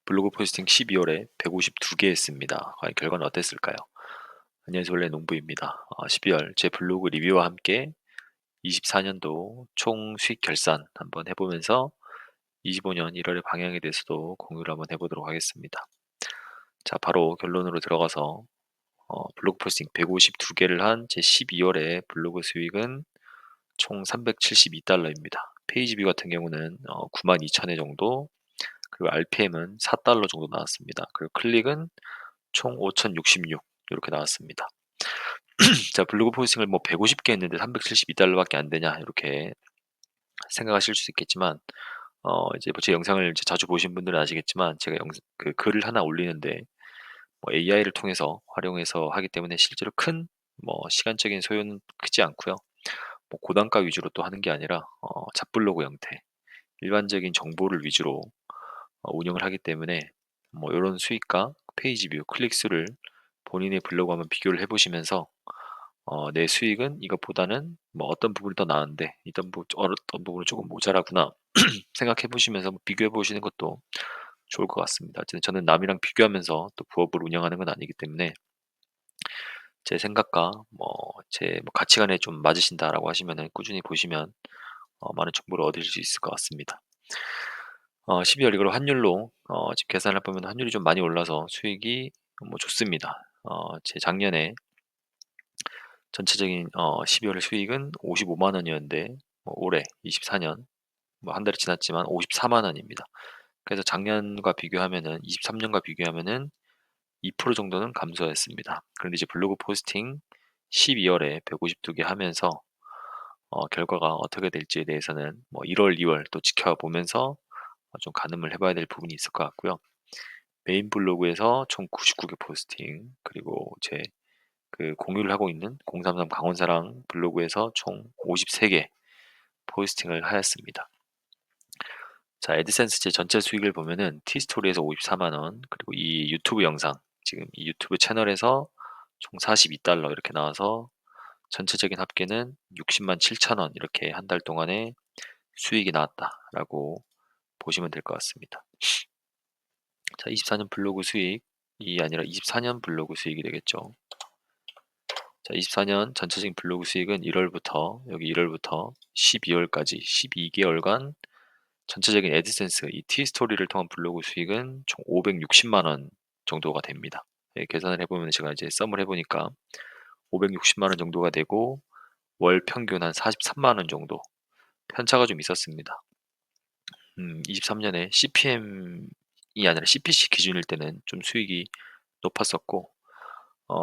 블로그 포스팅 12월에 152개 했습니다. 과연 결과는 어땠을까요? 안녕하세요. 원래 농부입니다. 12월 제 블로그 리뷰와 함께 24년도 총 수익 결산 한번 해보면서 25년 1월의 방향에 대해서도 공유를 한번 해보도록 하겠습니다. 자, 바로 결론으로 들어가서 블로그 포스팅 152개를 한 제 12월의 블로그 수익은 총 372달러입니다. 페이지 뷰 같은 경우는 92,000회 정도, 그리고 RPM은 4달러 정도 나왔습니다. 그리고 클릭은 총 5,066 이렇게 나왔습니다. 자, 블로그 포스팅을 뭐 150개 했는데 372달러밖에 안 되냐 이렇게 생각하실 수 있겠지만 이제 뭐제 영상을 이제 자주 보신 분들은 아시겠지만 제가 그 글을 하나 올리는데 뭐 AI를 통해서 활용해서 하기 때문에 실제로 큰 뭐 시간적인 소요는 크지 않고요. 뭐 고단가 위주로 또 하는 게 아니라 잡블로그 형태, 일반적인 정보를 위주로 운영을 하기 때문에 뭐 이런 수익과 페이지 뷰, 클릭 수를 본인의 블로그 한번 비교를 해보시면서 내 수익은 이것보다는 뭐 어떤 부분이 더 나은데 어떤 부분은 조금 모자라구나 생각해 보시면서 비교해 보시는 것도 좋을 것 같습니다. 어쨌든 저는 남이랑 비교하면서 또 부업을 운영하는 건 아니기 때문에 제 생각과 제 가치관에 좀 맞으신다라고 하시면은 꾸준히 보시면 많은 정보를 얻으실 수 있을 것 같습니다. 12월 이걸 환율로 지금 계산을 해보면 환율이 좀 많이 올라서 수익이 뭐 좋습니다. 제 작년에 전체적인 12월의 수익은 55만 원이었는데 올해 24년 뭐 한 달이 지났지만 54만 원입니다. 그래서 작년과 비교하면은 23년과 비교하면은 2% 정도는 감소했습니다. 그런데 이제 블로그 포스팅 12월에 152개 하면서 결과가 어떻게 될지에 대해서는 뭐 1월, 2월 또 지켜보면서 좀 가늠을 해봐야 될 부분이 있을 것 같고요. 메인 블로그에서 총 99개 포스팅, 그리고 제 그 공유를 하고 있는 033 강원사랑 블로그에서 총 53개 포스팅을 하였습니다. 자, 애드센스 제 전체 수익을 보면은 티스토리에서 54만 원, 그리고 이 유튜브 영상, 지금 이 유튜브 채널에서 총 42달러 이렇게 나와서 전체적인 합계는 60만 7천 원 이렇게 한 달 동안에 수익이 나왔다라고 보시면 될 것 같습니다. 자, 24년 블로그 수익이 아니라 24년 블로그 수익이 되겠죠. 자, 24년 전체적인 블로그 수익은 1월부터 여기 1월부터 12월까지 12개월간 전체적인 애드센스 이 티스토리를 통한 블로그 수익은 총 560만 원 정도가 됩니다. 예, 계산을 해보면 제가 이제 썸을 해보니까 560만 원 정도가 되고 월 평균 한 43만 원 정도 편차가 좀 있었습니다. 23년에 CPM이 아니라 CPC 기준일 때는 좀 수익이 높았었고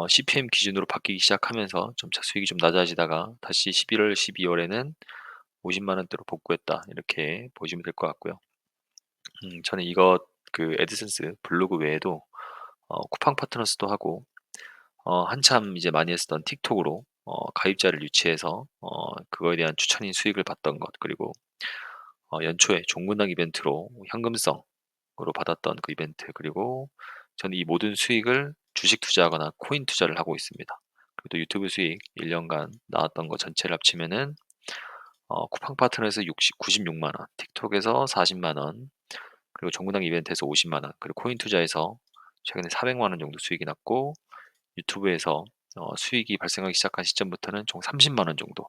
CPM 기준으로 바뀌기 시작하면서 점차 수익이 좀 낮아지다가 다시 11월, 12월에는 50만 원대로 복구했다 이렇게 보시면 될 것 같고요. 저는 이것 그 애드센스 블로그 외에도 쿠팡 파트너스도 하고 한참 이제 많이 했었던 틱톡으로 가입자를 유치해서 그거에 대한 추천인 수익을 받던 것, 그리고 연초에 종문당 이벤트로 현금성으로 받았던 그 이벤트, 그리고 저는 이 모든 수익을 주식 투자하거나 코인 투자를 하고 있습니다. 그리고 또 유튜브 수익 1년간 나왔던 거 전체를 합치면은 쿠팡 파트너에서 96만 원, 틱톡에서 40만 원, 그리고 종문당 이벤트에서 50만 원, 그리고 코인 투자에서 최근에 400만 원 정도 수익이 났고, 유튜브에서 수익이 발생하기 시작한 시점부터는 총 30만 원 정도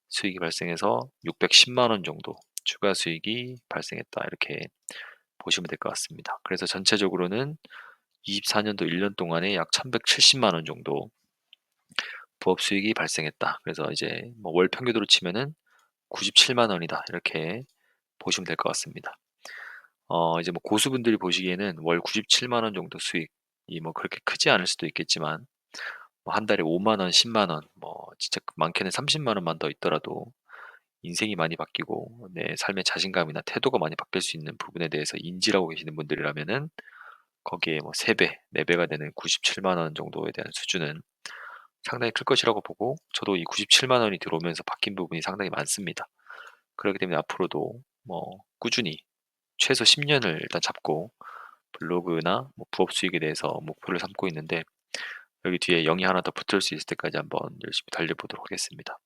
수익이 발생해서 610만 원 정도 추가 수익이 발생했다 이렇게 보시면 될 것 같습니다. 그래서 전체적으로는 24년도 1년 동안에 약 1170만 원 정도 부업 수익이 발생했다. 그래서 이제 뭐 월 평균으로 치면은 97만 원이다 이렇게 보시면 될 것 같습니다. 이제 뭐 고수분들이 보시기에는 월 97만 원 정도 수익이 뭐 그렇게 크지 않을 수도 있겠지만 뭐 한 달에 5만 원, 10만 원, 뭐 진짜 많게는 30만 원만 더 있더라도 인생이 많이 바뀌고 내 삶의 자신감이나 태도가 많이 바뀔 수 있는 부분에 대해서 인지를 하고 계시는 분들이라면은 거기에 뭐 3배, 4배가 되는 97만 원 정도에 대한 수준은 상당히 클 것이라고 보고, 저도 이 97만 원이 들어오면서 바뀐 부분이 상당히 많습니다. 그렇기 때문에 앞으로도 뭐 꾸준히 최소 10년을 일단 잡고 블로그나 뭐 부업 수익에 대해서 목표를 삼고 있는데, 여기 뒤에 0이 하나 더 붙을 수 있을 때까지 한번 열심히 달려보도록 하겠습니다.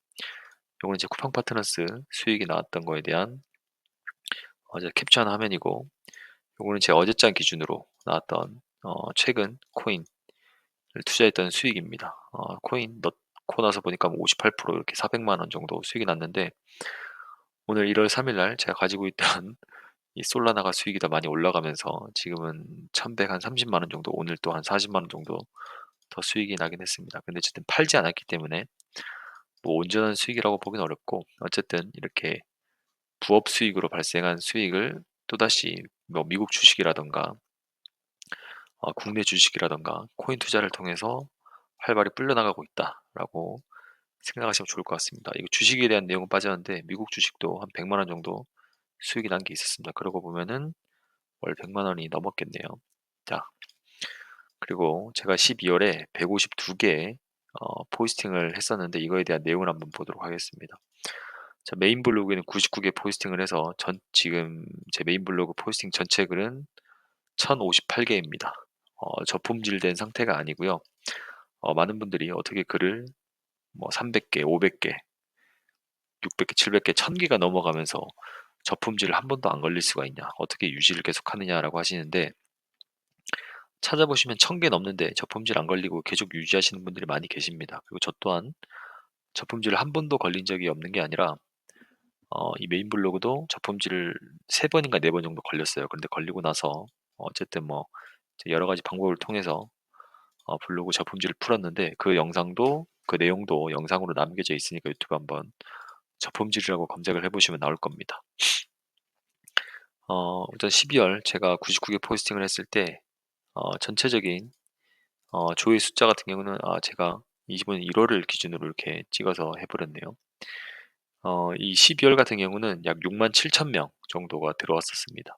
요거는 이제 쿠팡 파트너스 수익이 나왔던 거에 대한 캡처한 화면이고, 요거는 제 어제장 기준으로 나왔던 최근 코인을 투자했던 수익입니다. 코인 넣고 나서 보니까 뭐 58% 이렇게 400만 원 정도 수익이 났는데, 오늘 1월 3일 날 제가 가지고 있던 이 솔라나가 수익이 더 많이 올라가면서 지금은 1,100 한 30만 원 정도, 오늘 또 한 40만 원 정도 더 수익이 나긴 했습니다. 근데 어쨌든 팔지 않았기 때문에 뭐 온전한 수익이라고 보긴 어렵고, 어쨌든 이렇게 부업 수익으로 발생한 수익을 또다시 뭐 미국 주식이라든가 국내 주식이라든가 코인 투자를 통해서 활발히 불려나가고 있다라고 생각하시면 좋을 것 같습니다. 이거 주식에 대한 내용은 빠졌는데 미국 주식도 한 100만 원 정도 수익이 난 게 있었습니다. 그러고 보면은 월 100만 원이 넘었겠네요. 자, 그리고 제가 12월에 152개 포스팅을 했었는데, 이거에 대한 내용을 한번 보도록 하겠습니다. 자, 메인 블로그에는 99개 포스팅을 해서 지금 제 메인 블로그 포스팅 전체 글은 1058개입니다. 저품질된 상태가 아니고요. 많은 분들이 어떻게 글을 뭐 300개, 500개, 600개, 700개, 1000개가 넘어가면서 저품질을 한 번도 안 걸릴 수가 있냐, 어떻게 유지를 계속 하느냐라고 하시는데, 찾아보시면 1000개 넘는데 저품질 안 걸리고 계속 유지하시는 분들이 많이 계십니다. 그리고 저 또한 저품질을 한 번도 걸린 적이 없는 게 아니라 이 메인 블로그도 저품질을 3번인가 4번 정도 걸렸어요. 그런데 걸리고 나서 어쨌든 뭐 여러 가지 방법을 통해서 블로그 저품질을 풀었는데, 그 영상도 그 내용도 영상으로 남겨져 있으니까 유튜브 한번 저품질이라고 검색을 해보시면 나올 겁니다. 일단 12월 제가 99개 포스팅을 했을 때 전체적인 조회 숫자 같은 경우는, 제가 25년 1월을 기준으로 이렇게 찍어서 해버렸네요. 이 12월 같은 경우는 약 6만 7천 명 정도가 들어왔었습니다.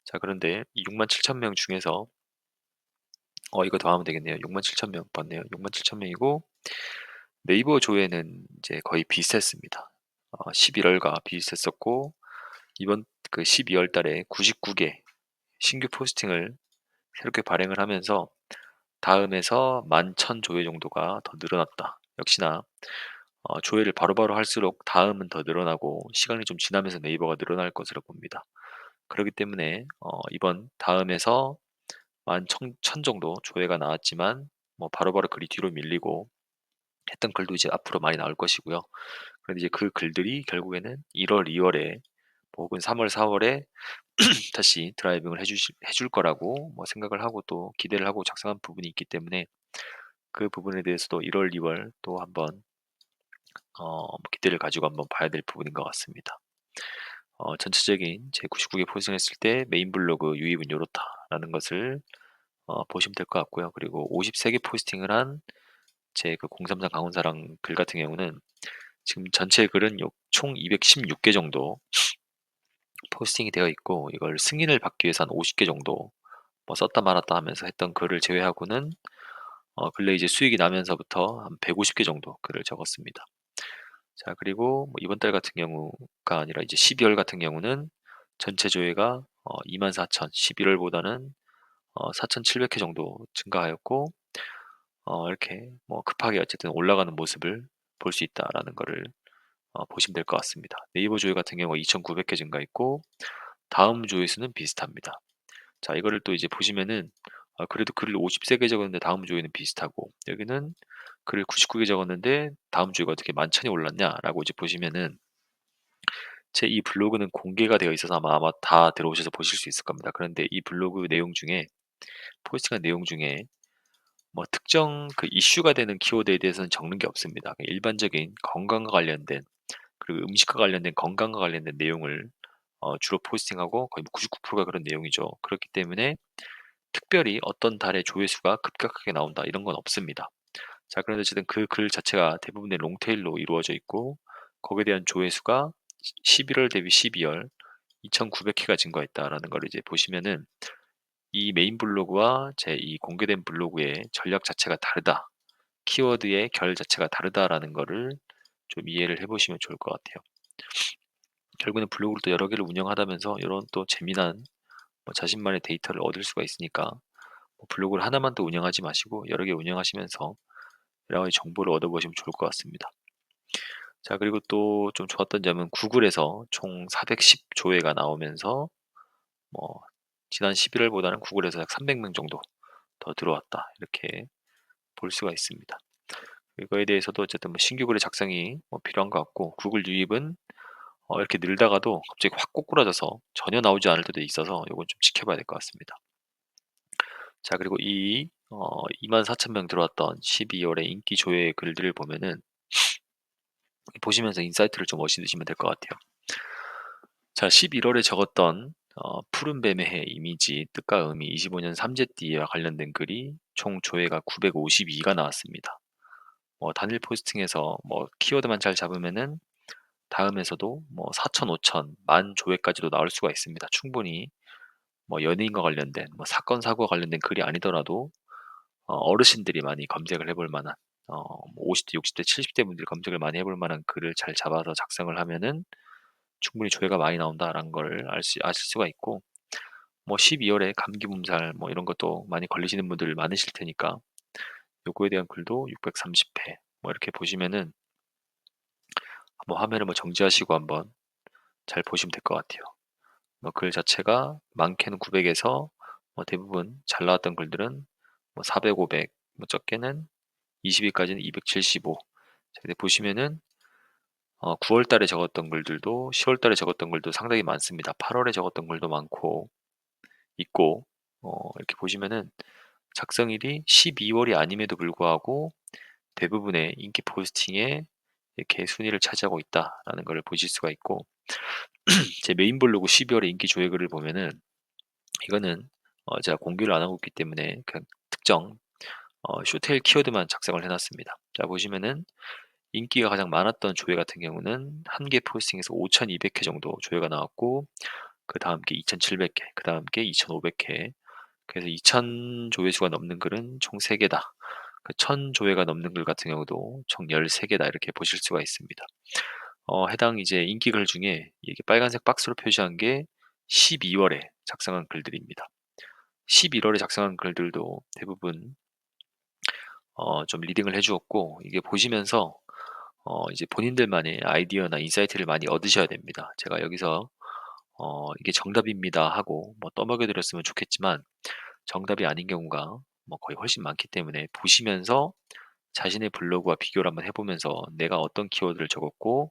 자, 그런데 이 6만 7천 명 중에서 이거 더하면 되겠네요. 6만 7천 명 맞네요. 6만 7천 명이고, 네이버 조회는 이제 거의 비슷했습니다. 11월과 비슷했었고, 이번 그 12월 달에 99개 신규 포스팅을 새롭게 발행을 하면서 다음에서 11,000 조회 정도가 더 늘어났다. 역시나 조회를 바로바로 할수록 다음은 더 늘어나고 시간이 좀 지나면서 네이버가 늘어날 것으로 봅니다. 그렇기 때문에 이번 다음에서 11,000 정도 조회가 나왔지만, 뭐 바로바로 글이 뒤로 밀리고 했던 글도 이제 앞으로 많이 나올 것이고요. 그런데 이제 그 글들이 결국에는 1월, 2월에 혹은 3월, 4월에 다시 드라이빙을 해줄 거라고 뭐 생각을 하고 또 기대를 하고 작성한 부분이 있기 때문에, 그 부분에 대해서도 1월, 2월 또 한번 뭐 기대를 가지고 한번 봐야 될 부분인 것 같습니다. 전체적인 제 99개 포스팅을 했을 때 메인 블로그 유입은 요렇다라는 것을 보시면 될 것 같고요. 그리고 53개 포스팅을 한 제 그 033 강훈사랑 글 같은 경우는 지금 전체 글은 총 216개 정도 포스팅이 되어 있고, 이걸 승인을 받기 위해서 한 50개 정도 뭐 썼다 말았다 하면서 했던 글을 제외하고는 근래 이제 수익이 나면서부터 한 150개 정도 글을 적었습니다. 자, 그리고 뭐 이번 달 같은 경우가 아니라 이제 12월 같은 경우는 전체 조회가 24,000, 11월보다는 4,700회 정도 증가하였고, 이렇게 뭐 급하게 어쨌든 올라가는 모습을 볼 수 있다라는 거를 보시면 될 것 같습니다. 네이버 조회 같은 경우가 2,900회 증가했고, 다음 조회수는 비슷합니다. 자, 이거를 또 이제 보시면은 그래도 글을 53개 적었는데 다음 조회는 비슷하고, 여기는 글을 99개 적었는데 다음 조회가 어떻게 11,000이 올랐냐라고 이제 보시면은, 제 이 블로그는 공개가 되어 있어서 아마 다 들어오셔서 보실 수 있을 겁니다. 그런데 이 블로그 내용 중에, 포스팅한 내용 중에 뭐 특정 그 이슈가 되는 키워드에 대해서는 적는 게 없습니다. 일반적인 건강과 관련된, 그리고 음식과 관련된, 건강과 관련된 내용을 주로 포스팅하고 거의 99%가 그런 내용이죠. 그렇기 때문에 특별히 어떤 달에 조회수가 급격하게 나온다 이런 건 없습니다. 자, 그런데 어쨌든 그 글 자체가 대부분의 롱테일로 이루어져 있고, 거기에 대한 조회수가 11월 대비 12월 2,900회가 증가했다라는 걸 이제 보시면은, 이 메인 블로그와 제 이 공개된 블로그의 전략 자체가 다르다, 키워드의 결 자체가 다르다라는 거를 좀 이해를 해보시면 좋을 것 같아요. 결국에는 블로그를 또 여러 개를 운영하다면서 이런 또 재미난 뭐 자신만의 데이터를 얻을 수가 있으니까, 뭐 블로그를 하나만 또 운영하지 마시고 여러 개 운영하시면서 여러 가지 정보를 얻어보시면 좋을 것 같습니다. 자, 그리고 또 좀 좋았던 점은 구글에서 총 410 조회가 나오면서 뭐 지난 11월보다는 구글에서 약 300명 정도 더 들어왔다. 이렇게 볼 수가 있습니다. 이거에 대해서도 어쨌든 뭐 신규 글의 작성이 뭐 필요한 것 같고, 구글 유입은 이렇게 늘다가도 갑자기 확 꼬꾸라져서 전혀 나오지 않을 때도 있어서 이건 좀 지켜봐야 될 것 같습니다. 자, 그리고 이 24,000명 들어왔던 12월에 인기 조회 글들을 보면은 보시면서 인사이트를 좀 얻으시면 될 것 같아요. 자, 11월에 적었던 푸른 뱀의 해 이미지 뜻과 의미 25년 삼재띠와 관련된 글이 총 조회가 952가 나왔습니다. 단일 포스팅에서 뭐 키워드만 잘 잡으면은 다음에서도 뭐 4천, 5천, 만 조회까지도 나올 수가 있습니다. 충분히 뭐 연예인과 관련된 뭐 사건 사고와 관련된 글이 아니더라도 어르신들이 많이 검색을 해볼 만한 뭐 50대, 60대, 70대 분들이 검색을 많이 해볼 만한 글을 잘 잡아서 작성을 하면은 충분히 조회가 많이 나온다라는 걸 아실 수가 있고, 뭐 12월에 감기 몸살 뭐 이런 것도 많이 걸리시는 분들 많으실 테니까 요거에 대한 글도 630회 뭐 이렇게 보시면은 뭐 화면을 뭐 정지하시고 한번 잘 보시면 될 것 같아요. 뭐 글 자체가 많게는 900에서 뭐 대부분 잘 나왔던 글들은 뭐 400, 500, 뭐 적게는 20위까지는 275. 자, 근데 보시면은 9월 달에 적었던 글들도 10월 달에 적었던 글도 상당히 많습니다. 8월에 적었던 글도 많고 있고, 이렇게 보시면은 작성일이 12월이 아님에도 불구하고 대부분의 인기 포스팅에 이렇게 순위를 차지하고 있다라는 걸 보실 수가 있고, 제 메인 블로그 12월의 인기 조회글을 보면은 이거는 제가 공개를 안 하고 있기 때문에 그냥 특정 쇼테일 키워드만 작성을 해놨습니다. 자, 보시면은 인기가 가장 많았던 조회 같은 경우는 한 개 포스팅에서 5,200회 정도 조회가 나왔고, 그 다음 게 2,700회, 그 다음 게 2,500회. 그래서 2,000 조회수가 넘는 글은 총 3개다. 그 1,000 조회가 넘는 글 같은 경우도 총 13개다. 이렇게 보실 수가 있습니다. 해당 이제 인기 글 중에 이게 빨간색 박스로 표시한 게 12월에 작성한 글들입니다. 11월에 작성한 글들도 대부분 좀 리딩을 해주었고, 이게 보시면서 이제 본인들만의 아이디어나 인사이트를 많이 얻으셔야 됩니다. 제가 여기서 이게 정답입니다 하고 뭐 떠먹여 드렸으면 좋겠지만 정답이 아닌 경우가 뭐 거의 훨씬 많기 때문에 보시면서 자신의 블로그와 비교를 한번 해보면서 내가 어떤 키워드를 적었고,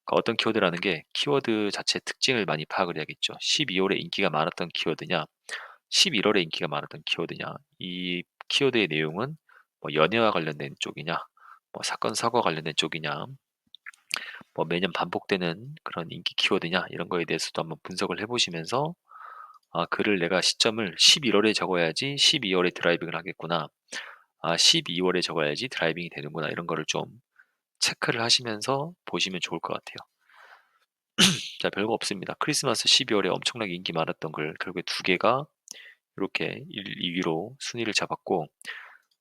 그 어떤 키워드라는 게 키워드 자체의 특징을 많이 파악을 해야겠죠. 12월에 인기가 많았던 키워드냐, 11월에 인기가 많았던 키워드냐, 이 키워드의 내용은 뭐 연애와 관련된 쪽이냐, 뭐 사건 사고와 관련된 쪽이냐, 뭐 매년 반복되는 그런 인기 키워드냐, 이런 거에 대해서도 한번 분석을 해보시면서 글을 내가 시점을 11월에 적어야지 12월에 드라이빙을 하겠구나. 12월에 적어야지 드라이빙이 되는구나. 이런 거를 좀 체크를 하시면서 보시면 좋을 것 같아요. 자, 별거 없습니다. 크리스마스 12월에 엄청나게 인기 많았던 글 결국에 두 개가 이렇게 1, 2위로 순위를 잡았고,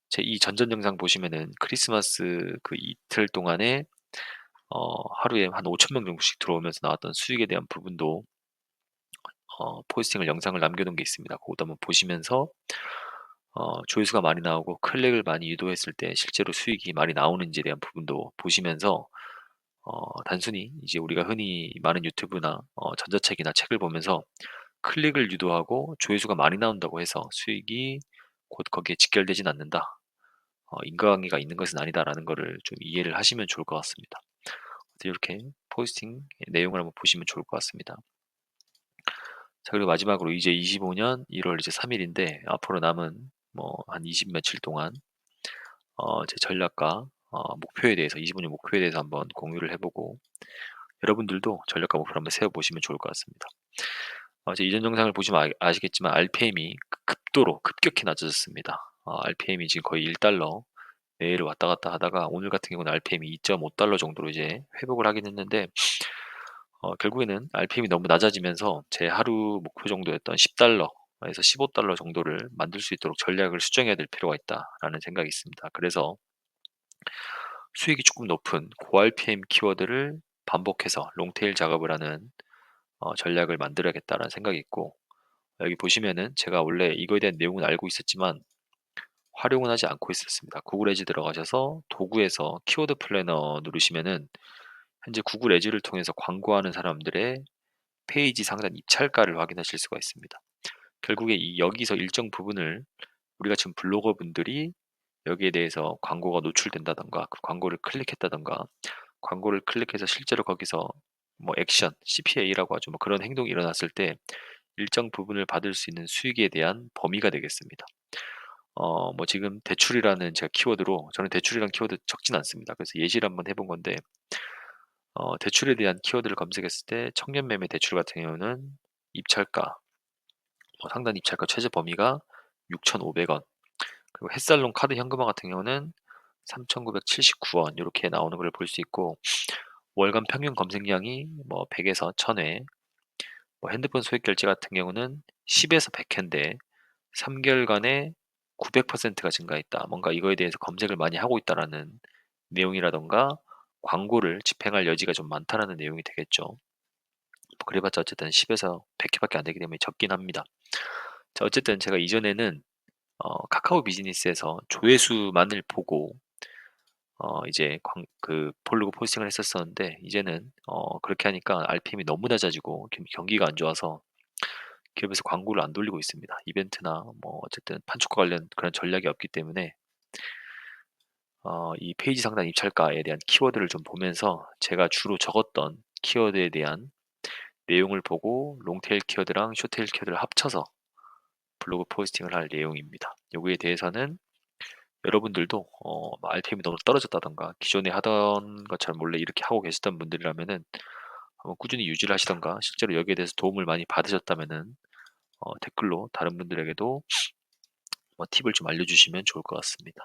제 이 전전 영상 보시면은 크리스마스 그 이틀 동안에 하루에 한 5천 명 정도씩 들어오면서 나왔던 수익에 대한 부분도 포스팅을 영상을 남겨놓은 게 있습니다. 그것도 한번 보시면서 조회수가 많이 나오고 클릭을 많이 유도했을 때 실제로 수익이 많이 나오는지에 대한 부분도 보시면서 단순히 이제 우리가 흔히 많은 유튜브나 전자책이나 책을 보면서 클릭을 유도하고 조회수가 많이 나온다고 해서 수익이 곧 거기에 직결되진 않는다. 인과관계가 있는 것은 아니다라는 거를 좀 이해를 하시면 좋을 것 같습니다. 이렇게 포스팅 내용을 한번 보시면 좋을 것 같습니다. 자, 그리고 마지막으로 이제 25년 1월 이제 3일인데 앞으로 남은 뭐 한 20 며칠 동안 제 전략과 목표에 대해서 25년 목표에 대해서 한번 공유를 해보고, 여러분들도 전략과 목표를 한번 세워보시면 좋을 것 같습니다. 제 이전 영상을 보시면 아시겠지만 RPM이 급도로 급격히 낮아졌습니다. RPM이 지금 거의 1달러 내외를 왔다 갔다 하다가 오늘 같은 경우는 RPM이 2.5달러 정도로 이제 회복을 하긴 했는데, 결국에는 RPM이 너무 낮아지면서 제 하루 목표 정도였던 10달러에서 15달러 정도를 만들 수 있도록 전략을 수정해야 될 필요가 있다라는 생각이 있습니다. 그래서 수익이 조금 높은 고 RPM 키워드를 반복해서 롱테일 작업을 하는 전략을 만들어야겠다라는 생각이 있고, 여기 보시면은 제가 원래 이거에 대한 내용은 알고 있었지만 활용은 하지 않고 있었습니다. 구글 에지 들어가셔서 도구에서 키워드 플래너 누르시면은 현재 구글 에지를 통해서 광고하는 사람들의 페이지 상단 입찰가를 확인하실 수가 있습니다. 결국에 여기서 일정 부분을 우리가 지금 블로거분들이 여기에 대해서 광고가 노출된다든가 그 광고를 클릭했다든가 광고를 클릭해서 실제로 거기서 뭐 액션, CPA라고 하죠. 뭐 그런 행동이 일어났을 때 일정 부분을 받을 수 있는 수익에 대한 범위가 되겠습니다. 뭐 지금 대출이라는 제가 키워드로 저는 대출이라는 키워드 적진 않습니다. 그래서 예시를 한번 해본 건데 대출에 대한 키워드를 검색했을 때 청년 매매 대출 같은 경우는 입찰가, 상단 입찰가 최저 범위가 6,500원, 그리고 햇살론 카드 현금화 같은 경우는 3,979원 이렇게 나오는 걸 볼 수 있고 월간 평균 검색량이 뭐 100에서 1000회, 뭐 핸드폰 소액 결제 같은 경우는 10에서 100회인데 3개월간에 900%가 증가했다. 뭔가 이거에 대해서 검색을 많이 하고 있다라는 내용이라던가 광고를 집행할 여지가 좀 많다라는 내용이 되겠죠. 뭐 그래봤자 어쨌든 10에서 100회밖에 안 되기 때문에 적긴 합니다. 자, 어쨌든 제가 이전에는 카카오 비즈니스에서 조회수만을 보고 이제 그 블로그 포스팅을 했었었는데 이제는 그렇게 하니까 RPM이 너무 낮아지고 경기가 안 좋아서 기업에서 광고를 안 돌리고 있습니다. 이벤트나 뭐 어쨌든 판촉과 관련 그런 전략이 없기 때문에 이 페이지 상단 입찰가에 대한 키워드를 좀 보면서 제가 주로 적었던 키워드에 대한 내용을 보고 롱테일 키워드랑 숏테일 키워드를 합쳐서 블로그 포스팅을 할 내용입니다. 여기에 대해서는 여러분들도 RPM이 너무 떨어졌다던가 기존에 하던 것처럼 원래 이렇게 하고 계셨던 분들이라면은 한번 꾸준히 유지를 하시던가 실제로 여기에 대해서 도움을 많이 받으셨다면은 댓글로 다른 분들에게도 뭐 팁을 좀 알려주시면 좋을 것 같습니다.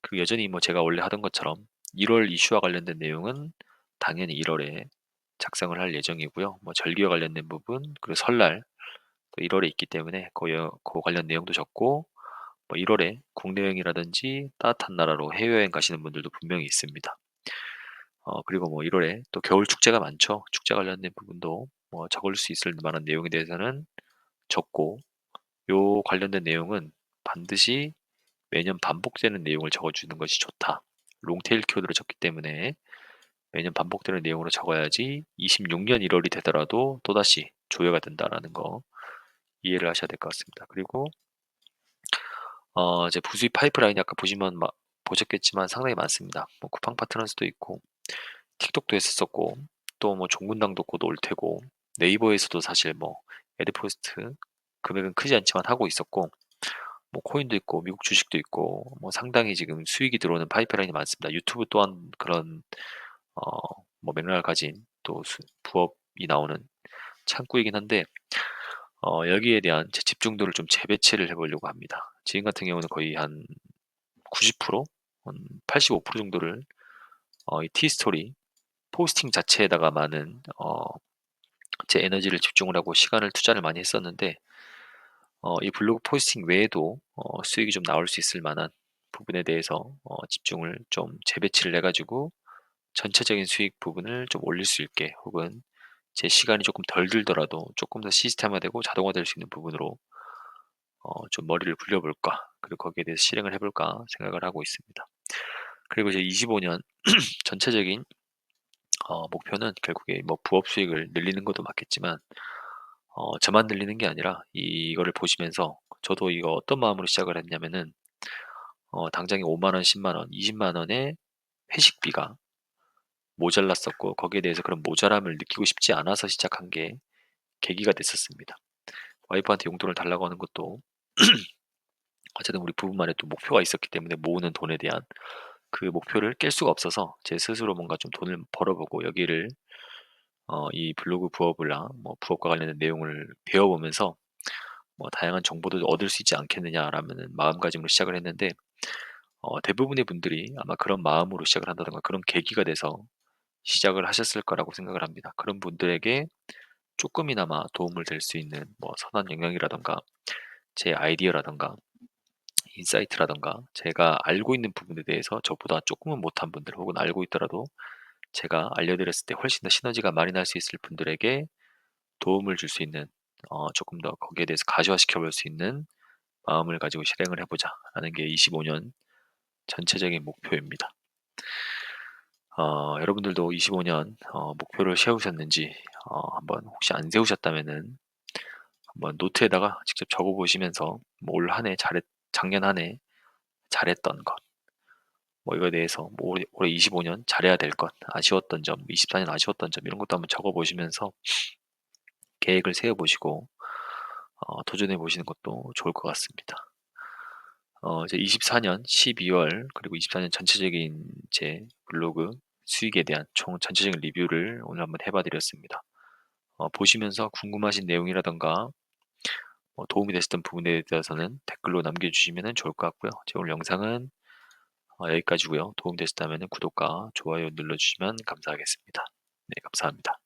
그리고 여전히 뭐 제가 원래 하던 것처럼 1월 이슈와 관련된 내용은 당연히 1월에 작성을 할 예정이고요. 뭐 절기와 관련된 부분 그리고 설날 또 1월에 있기 때문에 그 관련 내용도 적고 뭐 1월에 국내 여행이라든지 따뜻한 나라로 해외여행 가시는 분들도 분명히 있습니다. 그리고 뭐 1월에 또 겨울 축제가 많죠. 축제 관련된 부분도 뭐 적을 수 있을 만한 내용에 대해서는 적고 요 관련된 내용은 반드시 매년 반복되는 내용을 적어주는 것이 좋다. 롱테일 키워드로 적기 때문에 매년 반복되는 내용으로 적어야지 26년 1월이 되더라도 또다시 조회가 된다라는 거 이해를 하셔야 될 것 같습니다. 그리고 이제 부수입 파이프라인이 아까 보셨겠지만 상당히 많습니다. 뭐 쿠팡 파트너스도 있고 틱톡도 했었고 또 뭐 종군당도 곧 올 테고 네이버에서도 사실 뭐 애드포스트 금액은 크지 않지만 하고 있었고 뭐 코인도 있고 미국 주식도 있고 뭐 상당히 지금 수익이 들어오는 파이프라인이 많습니다. 유튜브 또한 그런 어, 뭐 맥락을 가진 또 부업이 나오는 창구이긴 한데 여기에 대한 제 집중도를 좀 재배치를 해보려고 합니다. 지금 같은 경우는 거의 한 90%, 한 85% 정도를 이 티스토리 포스팅 자체에다가 많은 제 에너지를 집중을 하고 시간을 투자를 많이 했었는데 이 블로그 포스팅 외에도 수익이 좀 나올 수 있을 만한 부분에 대해서 집중을 좀 재배치를 해가지고 전체적인 수익 부분을 좀 올릴 수 있게 혹은 제 시간이 조금 덜 들더라도 조금 더 시스템화되고 자동화될 수 있는 부분으로 좀 머리를 굴려볼까 그리고 거기에 대해서 실행을 해볼까 생각을 하고 있습니다. 그리고 이제 25년 전체적인 목표는 결국에 뭐 부업 수익을 늘리는 것도 맞겠지만 저만 늘리는 게 아니라 이거를 보시면서 저도 이거 어떤 마음으로 시작을 했냐면은 당장에 5만 원, 10만 원, 20만 원의 회식비가 모자랐었고 거기에 대해서 그런 모자람을 느끼고 싶지 않아서 시작한 게 계기가 됐었습니다. 와이프한테 용돈을 달라고 하는 것도 어쨌든 우리 부부만의 또 목표가 있었기 때문에 모으는 돈에 대한 그 목표를 깰 수가 없어서 제 스스로 뭔가 좀 돈을 벌어보고 여기를 이 블로그 부업이랑 뭐 부업과 관련된 내용을 배워보면서 뭐 다양한 정보도 얻을 수 있지 않겠느냐라는 마음가짐으로 시작을 했는데 대부분의 분들이 아마 그런 마음으로 시작을 한다든가 그런 계기가 돼서 시작을 하셨을 거라고 생각을 합니다. 그런 분들에게 조금이나마 도움을 될 수 있는 뭐 선한 영향이라든가 제 아이디어라든가 인사이트라든가 제가 알고 있는 부분에 대해서 저보다 조금은 못한 분들 혹은 알고 있더라도 제가 알려드렸을 때 훨씬 더 시너지가 많이 날 수 있을 분들에게 도움을 줄 수 있는 조금 더 거기에 대해서 가시화시켜 볼 수 있는 마음을 가지고 실행을 해보자 라는 게 25년 전체적인 목표입니다. 여러분들도 25년 목표를 세우셨는지 한번 혹시 안 세우셨다면은 한번 노트에다가 직접 적어 보시면서 뭐 올 한 해 잘했 작년 한 해 잘했던 것, 뭐 이거에 대해서 뭐 올해 25년 잘해야 될 것, 아쉬웠던 점, 24년 아쉬웠던 점 이런 것도 한번 적어 보시면서 계획을 세워 보시고 도전해 보시는 것도 좋을 것 같습니다. 이제 24년 12월 그리고 24년 전체적인 제 블로그 수익에 대한 총 전체적인 리뷰를 오늘 한번 해봐 드렸습니다. 보시면서 궁금하신 내용이라든가 도움이 되셨던 부분에 대해서는 댓글로 남겨주시면 좋을 것 같고요. 제 오늘 영상은 여기까지고요. 도움되셨다면 구독과 좋아요 눌러주시면 감사하겠습니다. 네, 감사합니다.